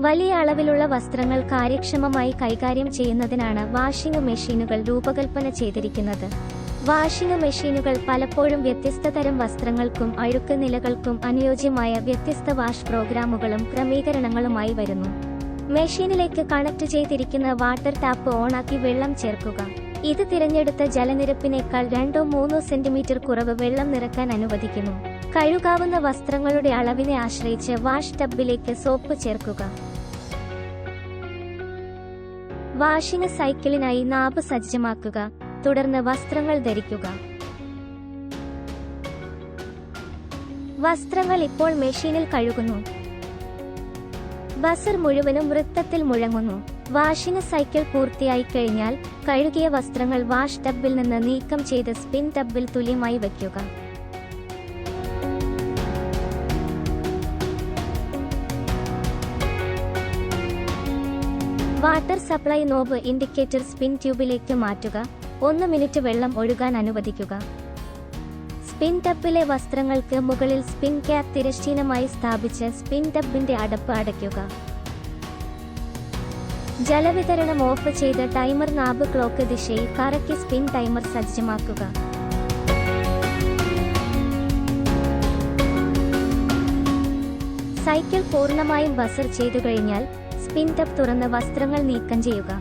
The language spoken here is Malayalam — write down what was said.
വലിയ അളവിലുള്ള വസ്ത്രങ്ങൾ കാര്യക്ഷമമായി കൈകാര്യം ചെയ്യുന്നതിനാണ് വാഷിംഗ് മെഷീനുകൾ രൂപകൽപ്പന ചെയ്തിരിക്കുന്നത്. വാഷിംഗ് മെഷീനുകൾ പലപ്പോഴും വ്യത്യസ്ത തരം വസ്ത്രങ്ങൾക്കും അഴുക്ക് നിലകൾക്കും അനുയോജ്യമായ വ്യത്യസ്ത വാഷ് പ്രോഗ്രാമുകളും ക്രമീകരണങ്ങളുമായി വരുന്നു. മെഷീനിലേക്ക് കണക്ട് ചെയ്തിരിക്കുന്ന വാട്ടർ ടാപ്പ് ഓണാക്കി വെള്ളം ചേർക്കുക. ഇത് തിരഞ്ഞെടുത്ത ജലനിരപ്പിനേക്കാൾ 2-3 സെന്റിമീറ്റർ കുറവ് വെള്ളം നിറയ്ക്കാൻ അനുവദിക്കുന്നു. കഴുകാവുന്ന വസ്ത്രങ്ങളുടെ അളവിനെ ആശ്രയിച്ച് വാഷ് ടബിലേക്ക് സോപ്പ് ചേർക്കുക. വാഷിംഗ് സൈക്കിളിനായി നാബ് സജ്ജമാക്കുക. തുടർന്ന് വസ്ത്രങ്ങൾ ധരിക്കുക. വസ്ത്രങ്ങൾ ഇപ്പോൾ മെഷീനിൽ കഴുകുന്നു. ബസർ മുഴുവനും വൃത്തത്തിൽ മുഴങ്ങുന്നു. വാഷിംഗ് സൈക്കിൾ പൂർത്തിയായി കഴിഞ്ഞാൽ കഴുകിയ വസ്ത്രങ്ങൾ വാഷ് ടബിൽ നിന്ന് നീക്കം ചെയ്ത് സ്പിൻ ടബിൽ തുല്യമായി വയ്ക്കുക. Water supply knob indicator spin ട്യൂബിലേക്ക് മാറ്റുക. 1 മിനിറ്റ് വെള്ളം ഒഴുകാൻ അനുവദിക്കുക. സ്പിൻ ടബിലെ വസ്ത്രങ്ങൾക്ക് മുകളിൽ സ്പിൻ ക്യാപ്പ് തിരശ്ചീനമായി സ്ഥാപിച്ച് സ്പിൻ ടബിന്റെ അടപ്പ് അടയ്ക്കുക. ജലവിതരണം ഓഫ് ചെയ്ത് ടൈമർ നാബ് ക്ലോക്ക് ദിശയിൽ കറക്കി സ്പിൻ ടൈമർ സജ്ജമാക്കുക. സൈക്കിൾ പൂർണ്ണമായും ബസർ ചെയ്തു കഴിഞ്ഞാൽ സ്പിൻ ടബ് തുറന്ന് വസ്ത്രങ്ങൾ നീക്കം ചെയ്യുക.